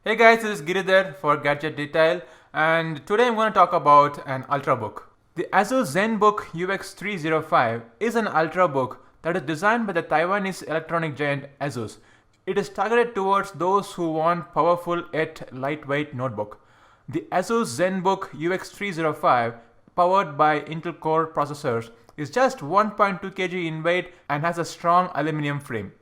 Hey guys, this is Giridhar for Gadget Detail, and today I'm going to talk about an ultrabook. The Asus Zenbook UX305 is an ultrabook that is designed by the Taiwanese electronic giant Asus. It is targeted towards those who want powerful yet lightweight notebook. The Asus Zenbook UX305, powered by Intel Core processors, is just 1.2 kg in weight and has a strong aluminum frame.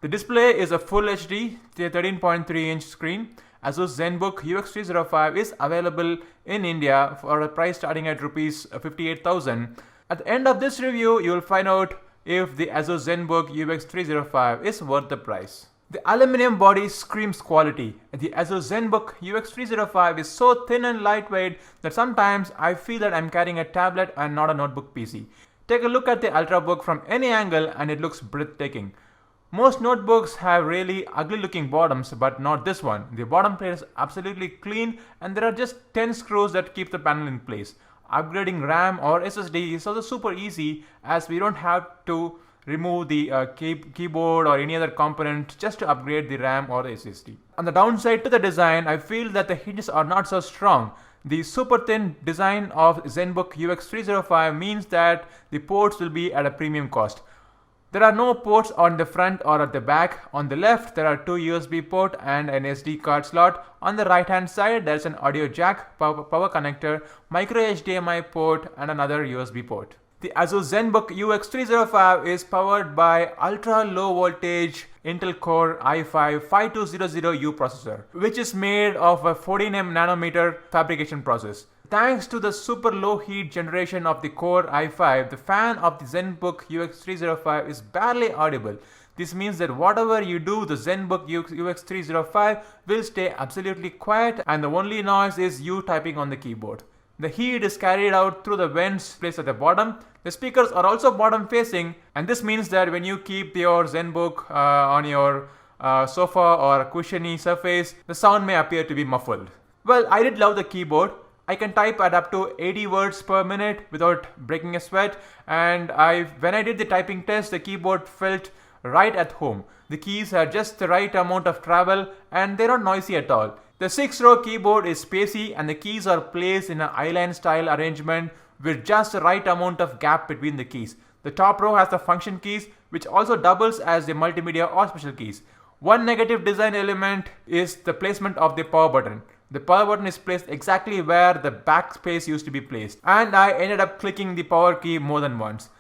The display is a Full HD 13.3-inch screen. Asus Zenbook UX305 is available in India for a price starting at Rs 58,000. At the end of this review, you will find out if the Asus Zenbook UX305 is worth the price. The aluminum body screams quality. The Asus Zenbook UX305 is so thin and lightweight that sometimes I feel that I'm carrying a tablet and not a notebook PC. Take a look at the ultrabook from any angle and it looks breathtaking. Most notebooks have really ugly looking bottoms, but not this one. The bottom plate is absolutely clean and there are just 10 screws that keep the panel in place. Upgrading RAM or SSD is also super easy as we don't have to remove the keyboard or any other component just to upgrade the RAM or the SSD. On the downside to the design, I feel that the hinges are not so strong. The super thin design of Zenbook UX305 means that the ports will be at a premium cost. There are no ports on the front or at the back. On the left, there are two USB ports and an SD card slot. On the right hand side, there is an audio jack, power connector, micro HDMI port and another USB port. The Asus Zenbook UX305 is powered by ultra low voltage Intel Core i5 5200U processor, which is made of a 14M nanometer fabrication process. Thanks to the super low heat generation of the Core i5, the fan of the Zenbook UX305 is barely audible. This means that whatever you do, the Zenbook UX305 will stay absolutely quiet and the only noise is you typing on the keyboard. The heat is carried out through the vents placed at the bottom. The speakers are also bottom facing, and this means that when you keep your Zenbook on your sofa or cushiony surface, the sound may appear to be muffled. Well, I did love the keyboard. I can type at up to 80 words per minute without breaking a sweat, and when I did the typing test, the keyboard felt right at home. The keys are just the right amount of travel and they're not noisy at all. The 6-row keyboard is spacey and the keys are placed in an island style arrangement with just the right amount of gap between the keys. The top row has the function keys, which also doubles as the multimedia or special keys. One negative design element is the placement of the power button. The power button is placed exactly where the backspace used to be placed, and I ended up clicking the power key more than once.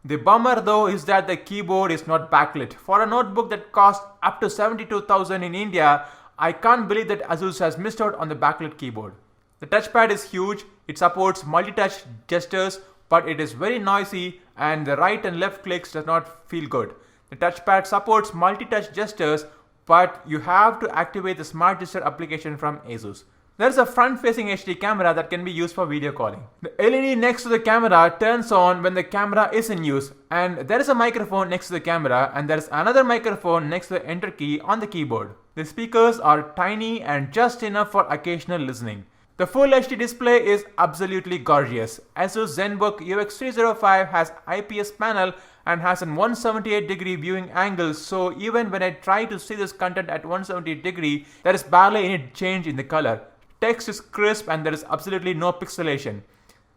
The bummer though is that the keyboard is not backlit. For a notebook that costs up to 72,000 in India, I can't believe that Asus has missed out on the backlit keyboard. The touchpad is huge, it supports multi-touch gestures, but it is very noisy and the right and left clicks does not feel good. The touchpad supports multi-touch gestures, but you have to activate the Smart Gesture application from Asus. There is a front-facing HD camera that can be used for video calling. The LED next to the camera turns on when the camera is in use, and there is a microphone next to the camera and there is another microphone next to the enter key on the keyboard. The speakers are tiny and just enough for occasional listening. The Full HD display is absolutely gorgeous. Asus Zenbook UX305 has IPS panel and has an 178-degree viewing angle, so even when I try to see this content at 178 degree, there is barely any change in the color. Text is crisp and there is absolutely no pixelation.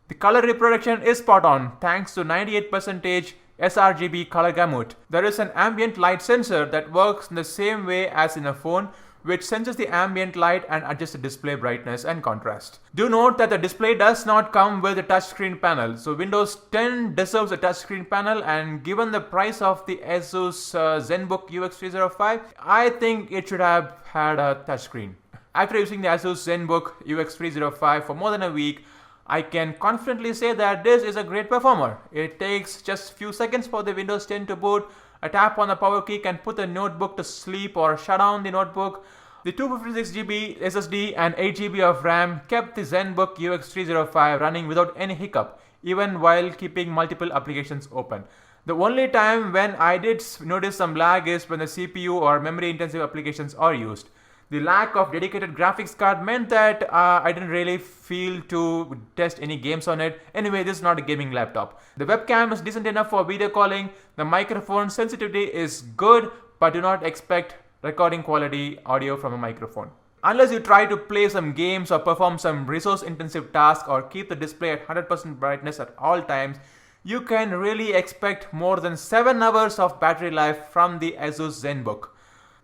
The color reproduction is spot on thanks to 98% sRGB color gamut. There is an ambient light sensor that works in the same way as in a phone, which senses the ambient light and adjusts the display brightness and contrast. Do note that the display does not come with a touchscreen panel, so Windows 10 deserves a touchscreen panel, and given the price of the Asus Zenbook UX305, I think it should have had a touchscreen. After using the Asus Zenbook UX305 for more than a week, I can confidently say that this is a great performer. It takes just few seconds for the Windows 10 to boot. A tap on the power key can put the notebook to sleep or shut down the notebook. The 256GB SSD and 8GB of RAM kept the Zenbook UX305 running without any hiccup, even while keeping multiple applications open. The only time when I did notice some lag is when the CPU or memory intensive applications are used. The lack of dedicated graphics card meant that I didn't really feel to test any games on it. Anyway, this is not a gaming laptop. The webcam is decent enough for video calling. The microphone sensitivity is good, but do not expect recording quality audio from a microphone. Unless you try to play some games or perform some resource intensive task or keep the display at 100% brightness at all times, you can really expect more than 7 hours of battery life from the Asus Zenbook.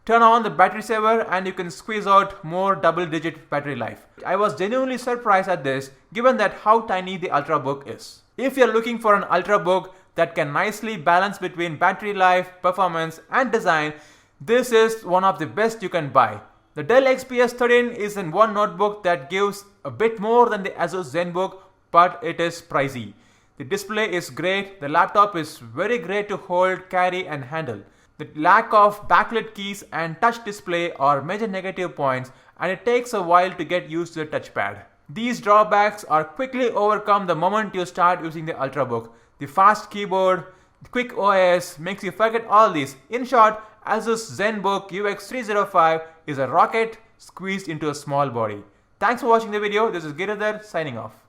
Turn on the battery saver and you can squeeze out more double-digit battery life. I was genuinely surprised at this given that how tiny the Ultrabook is. If you're looking for an Ultrabook that can nicely balance between battery life, performance and design, this is one of the best you can buy. The Dell XPS 13 is in one notebook that gives a bit more than the Asus Zenbook, but it is pricey. The display is great, the laptop is very great to hold, carry and handle. The lack of backlit keys and touch display are major negative points, and it takes a while to get used to the touchpad. These drawbacks are quickly overcome the moment you start using the Ultrabook. The fast keyboard, the quick OS makes you forget all this. In short, Asus Zenbook UX305 is a rocket squeezed into a small body. Thanks for watching the video. This is Giridhar signing off.